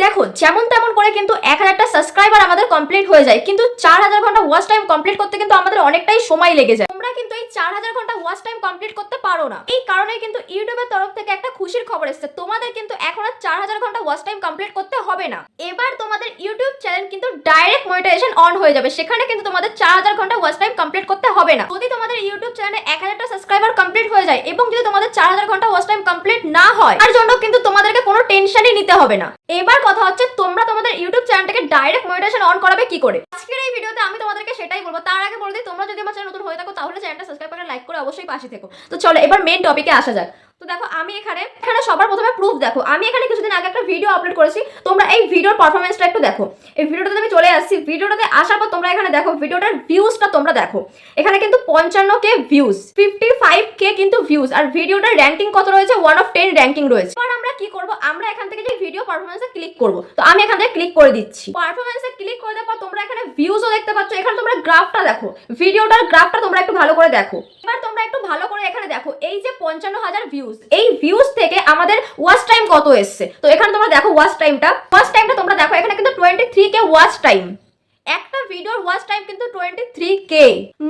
দেখো যেমন তেমন করে কিন্তু 1000টা সাবস্ক্রাইবার আমাদের কমপ্লিট হয়ে যায়, কিন্তু 4000 ঘন্টা ওয়াচ টাইম কমপ্লিট করতে কিন্তু আমাদের অনেকটাই সময় লেগে যায়। তোমরা কিন্তু এই 4000 ঘন্টা ওয়াচ টাইম কমপ্লিট করতে পারো না। এই কারণে কিন্তু ইউটিউবের তরফ থেকে একটা খুশির খবর এসেছে, তোমাদের কিন্তু এখন আর 4000 ঘন্টা ওয়াচ টাইম কমপ্লিট করতে হবে না। এবার তোমাদের ইউটিউব চ্যানেল কিন্তু ডাইরেক্ট মনিটাইজেশন অন হয়ে যাবে, সেখানে কিন্তু তোমাদের 4000 ঘন্টা ওয়াচ টাইম কমপ্লিট করতে হবে না। যদি তোমাদের ইউটিউব চ্যানেলে 1000টা সাবস্ক্রাইবার কমপ্লিট হয়ে যায় এবং যদি তোমাদের 4000 ঘন্টা ওয়াচ টাইম কমপ্লিট না হয়, তার জন্য কিন্তু তোমাদেরকে কোনো টেনশনই নিতে হবে না। এবার কথা হচ্ছে তোমরা তোমাদের ইউটিউব চ্যানেলটাকে ডাইরেক্ট মনিটাইজেশন অন করাবে কি করে। আজকের এই ভিডিওতে আমি তোমাদেরকে সেটাই বলবো। তার আগে বলে দিই, তোমরা যদি আমার চ্যানেল নতুন হয়ে থাকো তাহলে চ্যানেলটা সাবস্ক্রাইব করে লাইক করে অবশ্যই পাশে থেকো। তো চলো এবার মেইন টপিকে আসা যাক। তো দেখো আমি এখানে সবার প্রথমে প্রুফ দেখো, আমি এখানে কিছুদিন আগে একটা ভিডিও আপলোড করেছি, তোমরা এই ভিডিওর পারফরমেন্সটা একটু দেখো। এই ভিডিওটাতে আমি চলে আসছি, ভিডিওটাতে আসার পর তোমরা এখানে দেখো ভিডিওটার ভিউজটা তোমরা দেখো। এখানে কিন্তু 55k ভিউজ, 55k কিন্তু ভিউজ, আর ভিডিওটার র্যাঙ্কিং কত রয়েছে, 1 of 10 র্যাঙ্কিং রয়েছে। এবার আমরা কি করব, আমরা এখান থেকে যে ভিডিও পারফরমেন্সে ক্লিক করব। তো আমি এখান থেকে ক্লিক করে দিচ্ছি। পারফরমেন্সে ক্লিক করে দেওয়ার পর তোমরা এখানে ভিউজও দেখতে পাচ্ছ। এখানে তোমরা গ্রাফটা দেখো, ভিডিওটার গ্রাফটা তোমরা একটু ভালো করে দেখো। এবার তোমরা একটু ভালো করে এখানে দেখো, এই যে 55000 ভিউজ, এই ভিউজ থেকে আমাদের ওয়াচ টাইম কত এসছে। তো এখানে তোমরা দেখো ওয়াচ টাইমটা তোমরা দেখো, এখানে কিন্তু 23k ওয়াচ টাইম। একটা ভিডিওর ওয়াচ টাইম কিন্তু 23k,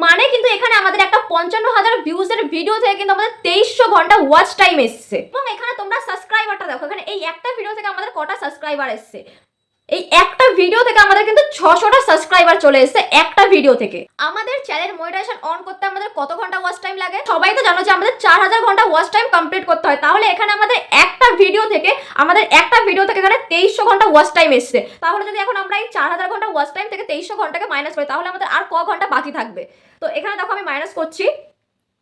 মানে কিন্তু এখানে আমাদের একটা 55000 ভিউজের ভিডিও থেকে কিন্তু আমাদের 2300 ঘন্টা ওয়াচ টাইম এসছে। এবং এখানে তোমরা সাবস্ক্রাইবারটা দেখো, এখানে এই একটা ভিডিও থেকে আমাদের কটা সাবস্ক্রাইবার এসছে। এই একটা ভিডিও থেকে আমাদের কিন্তু 600টা সাবস্ক্রাইবার চলে এসেছে একটা ভিডিও থেকে। আমাদের চ্যানেল মনিটাইজেশন অন করতে আমাদের কত ঘন্টা ওয়াচ টাইম লাগে? সবাই তো জানো যে আমাদের 4000 ঘন্টা ওয়াচ টাইম কমপ্লিট করতে হয়। তাহলে এখানে আমাদের একটা ভিডিও থেকে এখানে 2300 ঘন্টা ওয়াচ টাইম এসেছে। তাহলে যদি এখন আমরা এই 4000 ঘন্টা ওয়াচ টাইম থেকে 2300 ঘন্টাকে মাইনাস করি, তাহলে আমাদের আর ক ঘন্টা বাকি থাকবে। তো এখানে দেখো আমি মাইনাস করছি।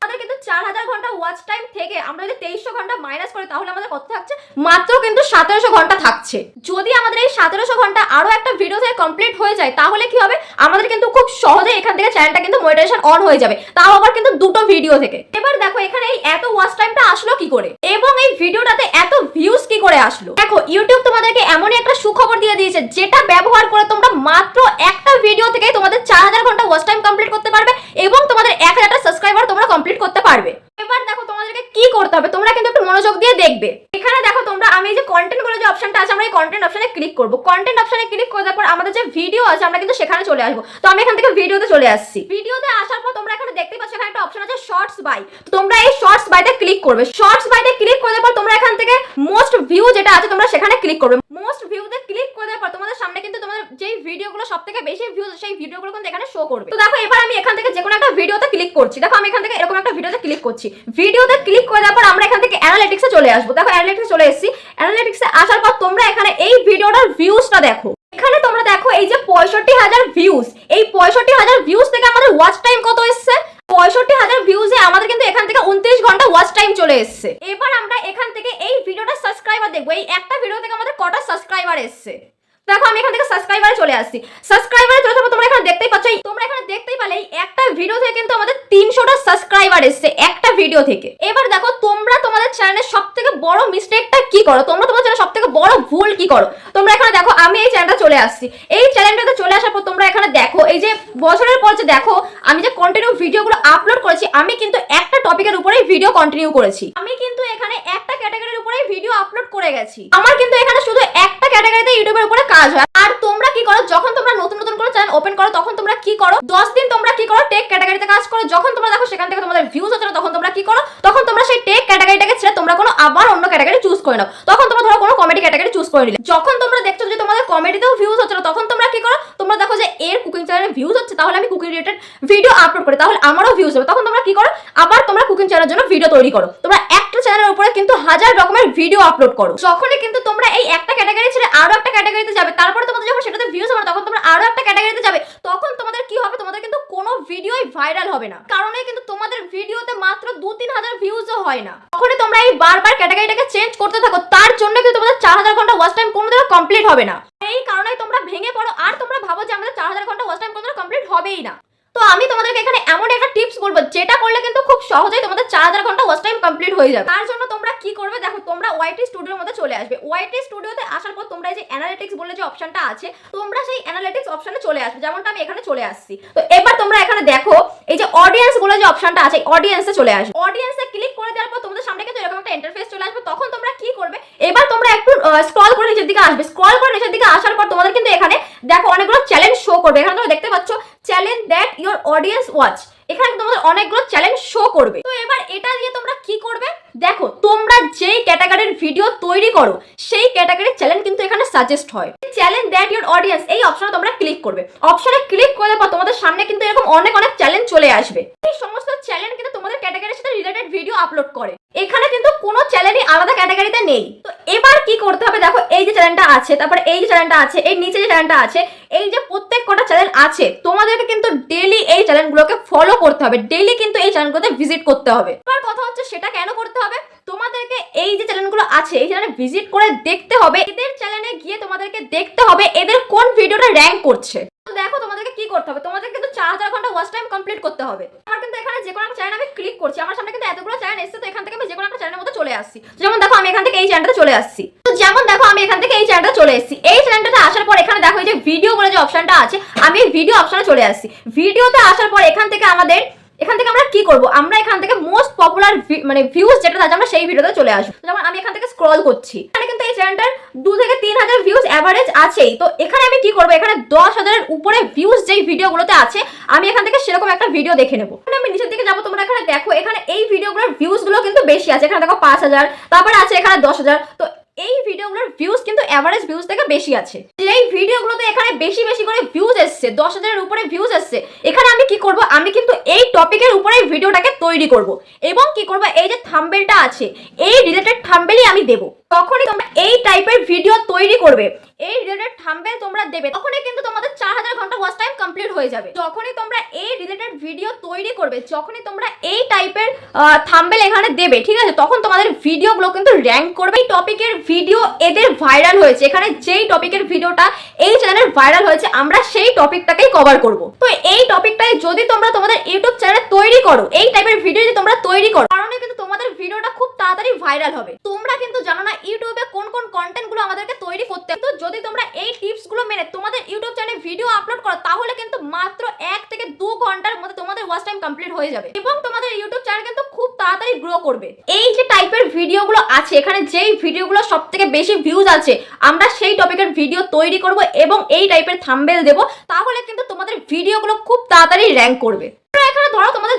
আমাদের কিন্তু 4000 ঘন্টা ওয়াচ টাইম থেকে আমরা যদি 2300 ঘন্টা মাইনাস করি, তাহলে আমাদের কত থাকছে? মাত্র কিন্তু 1700 ঘন্টা থাকছে। যদি আমাদের এই 1700 ঘন্টা আরো একটা ভিডিও থেকে কমপ্লিট হয়ে যায়, তাহলে কি হবে, আমাদের কিন্তু খুব সহজে এখান থেকে চ্যানেলটা কিন্তু মনিটাইজেশন অন হয়ে যাবে, তাও আবার কিন্তু দুটো ভিডিও থেকে। এবার দেখো এখানে এই এত ওয়াচ টাইমটা আসলো কি করে এবং এই ভিডিওটাতে এত ভিউজ কি করে আসলো। দেখো ইউটিউব তোমাদেরকে এমনই একটা সুখবর দিয়ে দিয়েছে, যেটা ব্যবহার করে তোমরা মাত্র একটা ভিডিও থেকে তোমাদের 4000 ঘন্টা ওয়াচ টাইম কমপ্লিট করতে পারবে এবং তোমাদের 1000টা সাবস্ক্রাইবার তোমরা কমপ্লিট করতে পারবে। এবার দেখো তোমাদেরকে কি করতে হবে, তোমরা কিন্তু একটু মনোযোগ দিয়ে দেখবে। এখানে দেখো তোমরা, আমি এই যে কন্টেন্ট বলে যে অপশনটা আছে, আমরা এই কন্টেন্ট অপশনে ক্লিক করব। কন্টেন্ট অপশনে ক্লিক করে দেওয়ার পর আমাদের যে ভিডিও আছে আমরা কিন্তু সেখানে চলে আসবো। তো আমি এখান থেকে ভিডিওতে চলে আসছি। ভিডিওতে আসার পর তোমরা এখানে দেখতে পাচ্ছ এখানে একটা অপশন আছে শর্টস বাই। তোমরা এই শর্টস বাইতে ক্লিক করবে। শর্টস বাইতে ক্লিক করে দেওয়ার পর তোমরা এখান থেকে মোস্ট ভিউ যেটা আছে তোমরা সেখানে ক্লিক করবে। মোস্ট ভিউতে ক্লিক করে দেওয়ার পর তোমাদের সামনে কিন্তু তোমাদের যেই ভিডিওগুলো সবথেকে বেশি ভিউজ, সেই ভিডিওগুলো কিন্তু এখানে শো করবে। তো দেখো এবার আমি এখান থেকে যে কোনো একটা ভিডিওতে ক্লিক করছি। দেখো আমি এখান থেকে এরকম একটা ভিডিওতে ক্লিক করছি। ভিডিওতে ক্লিক করে দেওয়ার পর আমরা এখান থেকে অ্যানালিটিক্সে চলে আসবো। দেখো অ্যানালিটিক্সে চলে এসেছি। অ্যানালিটিক্সে আসার পর তোমরা এখানে এই ভিডিওটার ভিউজটা দেখো। এখানে তোমরা দেখো এই যে 65000 ভিউজ, এই 65000 ভিউজ থেকে আমাদের ওয়াচ টাইম কত এসছে? 65000 ভিউজে আমাদের কিন্তু এখান থেকে 29 ঘন্টা ওয়াচ টাইম চলে এসছে। এবার আমরা এখান থেকে এই ভিডিওটা সাবস্ক্রাইবার দেখবো, এই একটা ভিডিও থেকে আমাদের কটা সাবস্ক্রাইবার এসছে। দেখো আমি এখান থেকে সাবস্ক্রাইবারে চলে আসছি। সাবস্ক্রাইবারে চলে যাবো, তোমরা এখানে দেখতেই পাচ্ছ, তোমরা এখানে দেখতেই পালে এই একটা ভিডিও থেকে কিন্তু আমাদের 300টা সাবস্ক্রাইবার এসছে একটা ভিডিও থেকে। এবার দেখো তোমরা তোমাদের চ্যানেলের সবথেকে বড় মিস্টেকটা কি করো, তোমরা তোমাদের চ্যানেলের সবথেকে বড় ভুল কি করো। তোমরা এখানে দেখো আমি এই চ্যানেলটা চলে আসছি। এই চ্যানেলটাতে চলে আসার পর তোমরা এখানে দেখো এই যে বছরের পর যে দেখো আমি যে কন্টিনিউ ভিডিওগুলো আপলোড করেছি, আমি কিন্তু একটা টপিকের উপরেই ভিডিও কন্টিনিউ করেছি। আমি কিন্তু এখানে একটা ক্যাটাগরির উপরেই ভিডিও আপলোড করে গেছি। আমার কিন্তু এখানে শুধু একটা ক্যাটাগরিতে ইউটিউবের উপরে কাজ হয়। আর তোমরা কি করো, যখন তোমরা নতুন নতুন করে চ্যানেল ওপেন করো তখন তোমরা কি করো, 10 দিন তোমরা কি করো, টেক ক্যাটাগরিতে কাজ করো। যখন তোমরা দেখো সেখান থেকে তোমাদের ভিউজ হচ্ছে না, তখন তোমরা কি করো, তখন তোমরা সেই টেক ক্যাটাগরিটাকে ছেড়ে তোমরা কোনো আবার অন্য ক্যাটাগরি চুজ করে নাও। তখন তোমরা ধরো কোনো কমেডি ক্যাটাগরি চুজ করে নিলে, যখন তোমরা দেখছো যে তোমাদের কমেডিতেও ভিউজ হচ্ছে না, তখন তোমরা কি করো, তোমরা দেখো যে এর কুকিং চ্যানেলে ভিউজ হচ্ছে, তাহলে আমি কুকিং রিলেটেড ভিডিও আপলোড করি, তাহলে আমারও ভিউজ হবে। তখন তোমরা কি করো, আবার তোমরা কুকিং চ্যানেলের জন্য ভিডিও তৈরি করো। তোমরা একটা চ্যানেলের উপরে কিন্তু 1000 রকমের ভিডিও আপলোড করো। যখনই কিন্তু তোমরা এই একটা ক্যাটাগরি ছেড়ে আরো একটা ক্যাটাগরিতে যাবে, তারপরে তোমাদের যখন সেটাতে ভিউজ হবে, তখন তোমরা আরো একটা ক্যাটাগরিতে যাবে, তখন তোমাদের কি হবে, তোমাদের কিন্তু কোনো ভিডিওই ভাইরাল হবে না। কারণে কিন্তু তোমাদের ভিডিওতে মাত্র 2-3 হাজার ভিউজও হয় না। তখনই তোমরা এই বারবার ক্যাটাগরিটাকে চেঞ্জ করতে থাকো, তার জন্য কিন্তু তোমাদের 4000 ঘন্টা ওয়াচ টাইম কোনোদিনও কমপ্লিট হবে না। এই কারণে তোমরা ভেঙে পড়ো আর তোমরা ভাবো যে আমাদের 4000 ঘন্টা ওয়াচ টাইম কোনোদিনও কমপ্লিট হবেই না। তো আমি তোমাদেরকে এখানে এমন একটা টিপস বলবো যেটা করলে কিন্তু খুব সহজেই তোমাদের 4000 ঘন্টা ওয়াচ টাইম কমপ্লিট হয়ে যাবে। তার জন্য তোমরা কি করবে দেখো, তোমরা ওয়াইটি স্টুডিওর মধ্যে চলে আসবে। ওয়াইটি স্টুডিওতে আসার পর তোমরা এই যে অ্যানালিটিক্স বলে যে অপশনটা আছে, তোমরা সেই অ্যানালিটিক্স অপশনে চলে আসবে, যেমনটা আমি এখানে চলে আসছি। তো এবার তোমরা এখানে দেখো এই যে অডিয়েন্স বলে যে অপশনটা আছে, অডিয়েন্সে চলে আসবে। অডিয়েন্সে ক্লিক করে দেওয়ার পর তোমাদের সামনে কিন্তু এরকম একটা ইন্টারফেস চলে আসবে। তখন তোমরা কি করবে, এবার তোমরা একটু স্ক্রল করে নিচের দিকে আসবে। স্ক্রল করে নিচের দিকে আসার পর তোমাদের কিন্তু এখানে দেখো অনেকগুলো চ্যালেঞ্জ শো করবে। এখানে তোমরা দেখতে পাচ্ছ challenge that your audience watch, এখানে তোমাদের অনেকগুলো চ্যালেঞ্জ শো করবে। তো এবার এটা দিয়ে তোমরা কি করবে দেখো, তোমরা যেই ক্যাটাগরির ভিডিও তৈরি করো সেই ক্যাটাগরির চ্যালেঞ্জ কিন্তু এখানে সাজেস্ট হয়। চ্যালেঞ্জ দ্যাট ইওর অডিয়েন্স এই অপশনে তোমরা ক্লিক করবে। অপশনে ক্লিক করার পর তোমাদের সামনে কিন্তু এরকম অনেক চ্যালেঞ্জ চলে আসবে। এই সমস্ত চ্যালেঞ্জ কিন্তু তোমাদের ক্যাটাগরির সাথে রিলেটেড ভিডিও আপলোড করে। এখানে কিন্তু কোনো চ্যানেলই আলাদা ক্যাটাগরিতে নেই। তো এবার কি করতে হবে দেখো, এই যে চ্যানেলটা আছে, তারপর এই যে চ্যানেলটা আছে, এই নিচে যে চ্যানেলটা আছে, এই যে প্রত্যেক কটা চ্যানেল আছে তোমাদেরকে কিন্তু ডেইলি এই চ্যানেলগুলোকে ফলো করতে হবে, ডেইলি কিন্তু এই চ্যানেলগুলোতে ভিজিট করতে হবে। এবার কথা হচ্ছে সেটা কেন করতে হবে, তোমাদেরকে এই যে চ্যানেলগুলো আছে এই চ্যানেলে ভিজিট করে দেখতে হবে, এদের চ্যানেলে গিয়ে তোমাদেরকে দেখতে হবে এদের কোন ভিডিওটা র‍্যাঙ্ক করছে। দেখো তোমাদেরকে কি করতে হবে, তোমাদের কিন্তু 4000 ঘন্টা ওয়াচ টাইম কমপ্লিট করতে হবে। আমার কিন্তু এখানে যে কোনো একটা চ্যানেল আমি ক্লিক করছি, আমার সামনে কিন্তু এতগুলো চ্যানেল এসেছে। তো এখান থেকে আমি যে কোনো একটা চ্যানেলের মধ্যে চলে আসছি। যেমন দেখো আমি এখান থেকে এই চ্যানেলটাতে চলে আসছি। তো যেমন দেখো আমি এখান থেকে এই চ্যানেলটাতে চলে এসেছি। এই চ্যানেলটাতে আসার পর এখানে দেখো এই যে ভিডিও বলে যে অপশনটা আছে, আমি এই ভিডিও অপশনে চলে আসছি। ভিডিওতে আসার পর এখান থেকে আমরা কি করব, আমরা এখান থেকে মোস্ট পপুলার মানে ভিউজ যেটা আছে আমরা সেই ভিডিওতে চলে আসবো। যেমন আমি এখান থেকে স্ক্রল করছি, এখানে কিন্তু এই চ্যানেলটার 2 থেকে 3000 ভিউজ এভারেজ আছেই। তো এখানে আমি কি করব, এখানে 10000 এর উপরে ভিউজ যেই ভিডিওগুলোতে আছে আমি এখান থেকে সেরকম একটা ভিডিও দেখে নেব। আমি নিচের দিকে যাব, তোমরা এখানে দেখো এখানে এই ভিডিওগুলোর ভিউজ গুলো কিন্তু বেশি আছে। এখানে দেখো 5000, তারপরে আছে এখানে 10000। তো এই ভিডিওগুলোর ভিউজ কিন্তু এভারেজ ভিউজ থেকে বেশি আছে। এই ভিডিওগুলোতে এখানে বেশি বেশি করে ভিউজ এসছে, 10000 এর উপরে ভিউজ এসছে। এখানে আমি কি করব, আমি কিন্তু এই টপিকের উপরে ভিডিওটাকে তৈরি করব এবং কি করব, এই যে থাম্বনেলটা আছে এই রিলেটেড থাম্বনেলই আমি দেব। তখনই তোমরা এই টাইপের ভিডিও তৈরি করবে, এই রিলেটেড থাম্বনেল তোমরা দেবে, তখনই কিন্তু তোমাদের 4000 ঘন্টা ওয়াচ টাইম কমপ্লিট হয়ে যাবে। যখনই তোমরা এই রিলেটেড ভিডিও তৈরি করবে, যখনই তোমরা এই টাইপের থাম্বনেল এখানে দেবে, ঠিক আছে, তখন তোমাদের ভিডিওগুলো কিন্তু র‍্যাঙ্ক করবে। এই টপিকের ভিডিও এদের ভাইরাল হয়েছে, এখানে যেই টপিকের ভিডিওটা এই চ্যানেলের ভাইরাল হয়েছে আমরা সেই টপিকটাকেই কভার করব। তো এই টপিকটাই যদি তোমরা তোমাদের ইউটিউব চ্যানেলে তৈরি করো, এই টাইপের ভিডিও যদি তোমরা তৈরি করো, কারণে কিন্তু তোমাদের ভিডিওটা খুব তাড়াতাড়ি ভাইরাল হবে। তোমরা কিন্তু জানো না ইউটিউবে কোন কোন কন্টেন্ট গুলো আমাদেরকে তৈরি করতে হবে। তো যদি তোমরা এই টিপস গুলো মেনে তোমাদের ইউটিউব চ্যানেলে ভিডিও আপলোড করো, তাহলে কিন্তু মাত্র 1 থেকে 2 ঘন্টার মধ্যে তোমাদের ওয়াচ টাইম কমপ্লিট হয়ে যাবে এবং তোমাদের ইউটিউব চ্যানেল কিন্তু খুব তাড়াতাড়ি গ্রো করবে। এই যে টাইপের ভিডিওগুলো আছে, এখানে যেই ভিডিওগুলো সবথেকে বেশি ভিউজ আছে আমরা সেই টপিকের ভিডিও তৈরি করব এবং এই টাইপের থাম্বনেল দেব, তাহলে কিন্তু তোমাদের ভিডিওগুলো খুব তাড়াতাড়ি র‍্যাঙ্ক করবে। এখানে ধরো তোমাদের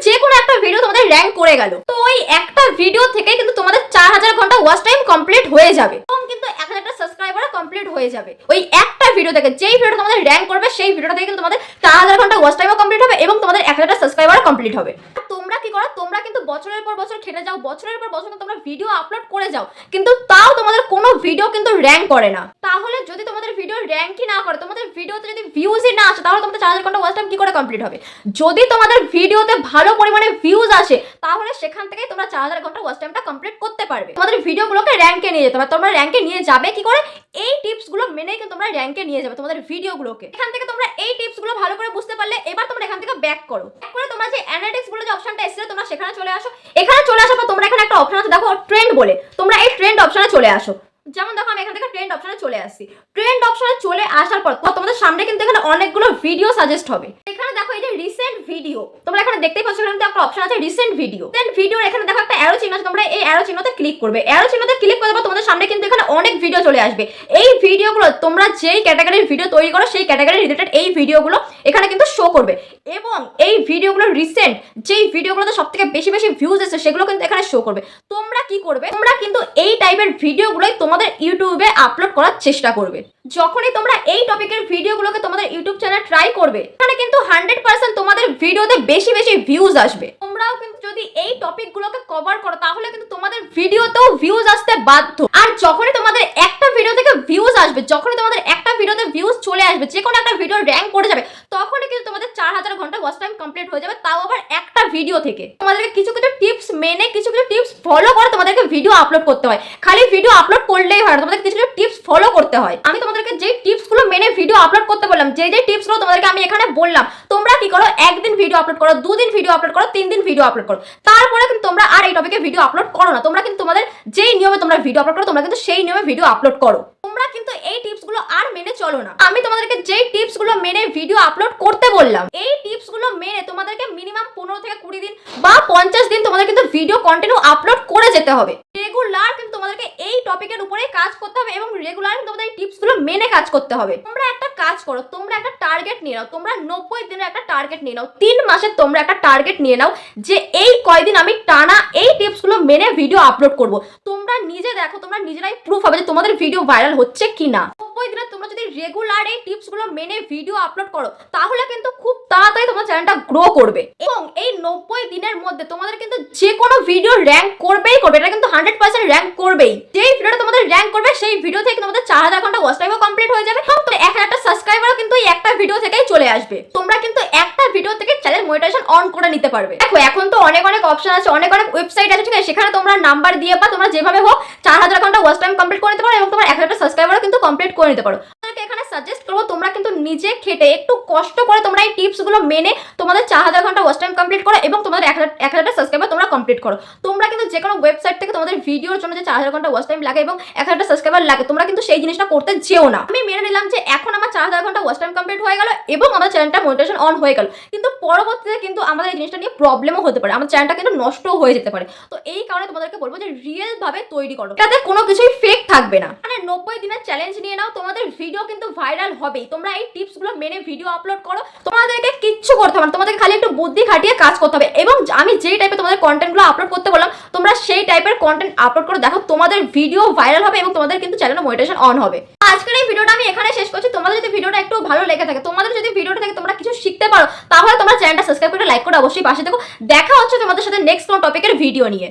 যে কোনো একটা ভিডিও তোমাদের র‍্যাঙ্ক করে গেল, তো ওই একটা ভিডিও থেকে কিন্তু তোমাদের 4000 ঘন্টা ওয়াচ টাইম কমপ্লিট হয়ে যাবে এবং কিন্তু 1000টা সাবস্ক্রাইবার কমপ্লিট হয়ে যাবে ওই একটা ভিডিও থেকে। যেই ভিডিওটা তোমাদের র‍্যাঙ্ক করবে সেই ভিডিওটা থেকে কিন্তু তোমাদের 4000 ঘন্টা ওয়াচ টাইমও কমপ্লিট হবে এবং তোমাদের 1000টা সাবস্ক্রাইবার কমপ্লিট হবে। তোমরা কি করো, তোমরা কিন্তু বছরের পর বছর খেটে যাও, বছরের পর বছর তোমরা ভিডিও আপলোড করে যাও, কিন্তু তাও তোমাদের কোনো ভিডিও কিন্তু র‍্যাঙ্ক করে না। তাহলে যদি তোমাদের ভিডিও র‍্যাঙ্কই না করে, তোমাদের ভিডিওতে যদি ভিউজই না আসে, তাহলে তোমাদের 4000 ঘন্টা ওয়াচ টাইম কি করে কমপ্লিট হবে? যদি তোমাদের ভিডিওতে ভালো পরিমাণে ভিউজ আসে, তাহলে সেখান থেকেই তোমরা 4000 ঘন্টা ওয়াচ টাইমটা কমপ্লিট করতে পারবে। তোমাদের ভিডিওগুলোকে র‍্যাঙ্কে নিয়ে যেতে হবে। তোমরা র‍্যাঙ্কে নিয়ে যাবে কি করে, এই টিপস গুলো মেনেই কিন্তু তোমরা র‍্যাঙ্কে নিয়ে যাবে তোমাদের ভিডিওগুলোকে। এখান থেকে তোমরা এই টিপস গুলো ভালো করে বুঝতে পারলে এবার তোমরা এখান থেকে ব্যাক করো। করে তোমরা যে অ্যানালিটিক্স বলে যে অপশনটা এসেছে তোমরা সেখানে চলে আসো। এখানে চলে আসার পর তোমরা এখানে একটা অপশন আছে দেখো ট্রেন্ড বলে, তোমরা এই ট্রেন্ড অপশনে চলে আসো। যেমন দেখো আমি এখান থেকে ট্রেন্ড অপশনে চলে আসছি। ট্রেন্ড অপশনে চলে আসার পর তোমাদের সামনে কিন্তু এখানে অনেকগুলো ভিডিও সাজেস্ট হবে। এখানে দেখো এই যে রিসেন্ট ভিডিও, তোমরা এখানে দেখতেই পাচ্ছ এখানে একটা অপশন আছে রিসেন্ট ভিডিও। রিসেন্ট ভিডিওর এখানে দেখো একটা অ্যারো চিহ্ন আছে, তোমরা এই অ্যারো চিহ্নতে ক্লিক করবে। অ্যারো চিহ্নতে ক্লিক করে দেবো, তোমাদের সামনে কিন্তু এখানে অনেক ভিডিও চলে আসবে। এই ভিডিওগুলো তোমরা যেই ক্যাটাগরির ভিডিও তৈরি করো সেই ক্যাটাগরি রিলেটেড এই ভিডিওগুলো এখানে কিন্তু শো করবে এবং এই ভিডিওগুলো রিসেন্ট যেই ভিডিওগুলোতে সবথেকে বেশি বেশি ভিউজ এসেছে সেগুলো কিন্তু এখানে শো করবে। তোমরা কি করবে, তোমরা কিন্তু এই টাইপের ভিডিওগুলোই তোমাদের ইউটিউবে আপলোড করার চেষ্টা করবে। যখনই তোমরা এই টপিকের ভিডিওগুলোকে তোমাদের ইউটিউব চ্যানেলে ট্রাই করবে, এখানে কিন্তু 100% তোমাদের ভিডিওতে বেশি বেশি ভিউজ আসবে। তোমরাও কিন্তু যদি এই টপিকগুলোকে কভার করো, তাহলে কিন্তু তোমাদের ভিডিওতেও ভিউজ আসতে বাধ্য। আর যখনই তোমাদের একটা ভিডিও থেকে ভিউজ আসবে, যখনই তোমাদের একটা ভিডিওতে ভিউজ চলে আসবে, যে কোনো একটা ভিডিও র‍্যাঙ্ক করে যাবে, তখনই কিন্তু তোমাদের 4000 ঘন্টা ওয়াচ টাইম কমপ্লিট হয়ে যাবে, তাও আবার একটা ভিডিও থেকে। তোমাদেরকে কিছু কিছু টিপস মেনে, কিছু কিছু টিপস ফলো করে তোমাদেরকে ভিডিও আপলোড করতে হয়। খালি ভিডিও আপলোড করলেই হয় না, তোমাদের কিছু কিছু টিপস ফলো করতে হয়। আমি তোমাদেরকে যে টিপস গুলো মেনে ভিডিও আপলোড করতে বললাম, যে টিপস গুলো তোমাদেরকে আমি এখানে বললাম, তোমরা কি করো, একদিন ভিডিও আপলোড করো, 2 দিন ভিডিও আপলোড করো, 3 দিন ভিডিও আপলোড করো, তারপরে কিন্তু তোমরা আর এই টপিকে ভিডিও আপলোড করো না। তোমরা কিন্তু তোমাদের যেই নিয়মে তোমরা ভিডিও আপলোড করো, তোমরা কিন্তু সেই নিয়মে ভিডিও আপলোড করো। তোমরা কিন্তু এই টিপস গুলো আর মেনে চলো না। আমি তোমাদেরকে যেই টিপস গুলো মেনে ভিডিও আপলোড করতে বললাম, এই টিপস গুলো মেনে তোমাদেরকে মিনিমাম 15 থেকে 20 দিন বা 50 দিন তোমাদের কিন্তু ভিডিও কন্টিনিউ আপলোড করে যেতে হবে। রেগুলার কিন্তু তোমাদেরকে এই টপিকের উপরে কাজ করতে হবে এবং রেগুলার কিন্তু তোমাদের এই টিপস গুলো মেনে কাজ করতে হবে। তোমরা একটা কাজ করো, তোমরা একটা টার্গেট নিয়ে নাও, তোমরা 90 দিনের একটা টার্গেট নিয়ে নাও, 3 মাসের তোমরা একটা টার্গেট নিয়ে নাও যে এই কয়দিন আমি টানা এই টিপস গুলো মেনে ভিডিও আপলোড করব। তোমরা নিজে দেখো, তোমরা নিজেরাই প্রুফ হবে যে তোমাদের ভিডিও ভাইরাল হচ্ছে কিনা। 90 দিনে তোমরা যদি রেগুলার এই টিপস গুলো মেনে ভিডিও আপলোড করো, তাহলে কিন্তু খুব তাড়াতাড়ি তোমার চ্যানেলটা গ্রো করবে এবং এই 90 দিনের মধ্যে তোমাদের কিন্তু যে কোনো ভিডিও র্যাঙ্ক করবেই করবে। এটা কিন্তু 100% র্যাঙ্ক করবেই। যেই ভিডিওটা তোমাদের র্যাঙ্ক করবে সেই ভিডিও থেকে তোমাদের 4000 ঘন্টা ওয়াচ টাইমও কমপ্লিট হয়ে যাবে এবং 1000টা সাবস্ক্রাইবারও কিন্তু এই একটা ভিডিও থেকেই চলে আসবে। তোমরা কিন্তু একটা ভিডিও থেকে চ্যানেল মনিটাইজেশন অন করে নিতে পারবে। দেখো এখন তো অনেক অপশন আছে, অনেক ওয়েবসাইট আছে, ঠিক আছে? সেখানে তোমরা নাম্বার দিয়ে বা তোমরা যেভাবে হোক 4000 ঘন্টা ওয়াচ টাইম কমপ্লিট করে নিতে পারো এবং তোমার 1000টা সাবস্ক্রাইবারও কিন্তু কমপ্লিট করে নিতে পারো। তোমাদেরকে এখানে সাজেস্ট করবো তোমরা কিন্তু নিজে খেটে একটু কষ্ট করে তোমরা এই টিপস গুলো মেনে তোমাদের 4000 ঘন্টা ওয়াচ টাইম কমপ্লিট করো এবং তোমাদের 1000টা সাবস্ক্রাইবার তোমরা কমপ্লিট করো। তোমরা কিন্তু যে কোনো ওয়েবসাইট থেকে তোমাদের ভিডিওর জন্য যে 4000 ঘন্টা ওয়াচ টাইম লাগে এবং 1000টা সাবস্ক্রাইবার লাগে, তোমরা কিন্তু সেই জিনিসটা করতে যেও না। আমি মেনে নিলাম যে এখন আমার 4000 ঘন্টা ওয়াচ টাইম কমপ্লিট হয়ে গেল এবং আমার চ্যানেলটা মনিটাইজেশন অন হয়ে গেল, কিন্তু পরবর্তীতে কিন্তু আমাদের এই জিনিসটা নিয়ে প্রবলেমও হতে পারে, আমার চ্যানেলটা কিন্তু নষ্টও হয়ে যেতে পারে। তো এই কারণে তোমাদেরকে বলবো যে রিয়েল ভাবে তৈরি করো, এটাতে কোনো কিছুই ফেক থাকবে না। মানে 90 দিনের চ্যালেঞ্জ নিয়ে নাও, তোমাদের ভিডিও কিন্তু ভাইরাল হবেই। তোমরা এই টিপস গুলো মেনে ভিডিও আপলোড করো, তোমাদেরকে কিচ্ছু করতে হবে না, তোমাদেরকে খালি একটু বুদ্ধি খাটিয়ে কাজ করতে হবে এবং আমি যেই টাইপের তোমাদের কন্টেন্ট গুলো আপলোড করতে বললাম, তোমরা সেই টাইপের কন্টেন্ট আপলোড করে দেখো, তোমাদের ভিডিও ভাইরাল হবে এবং তোমাদের কিন্তু চ্যানেলে মনিটাইজেশন অন হবে। আজকের এই ভিডিওটা আমি এখানে শেষ করছি। তোমাদের যদি ভিডিওটা একটু ভালো লেগে থাকে, তোমাদের যদি ভিডিওটা থেকে তোমরা কিছু শিখতে পারো, তাহলে তোমরা চ্যানেলটা সাবস্ক্রাইব করে লাইক করে অবশ্যই পাশে দেখো। দেখা হচ্ছে তোমাদের সাথে নেক্সট কোনো টপিকের ভিডিও নিয়ে।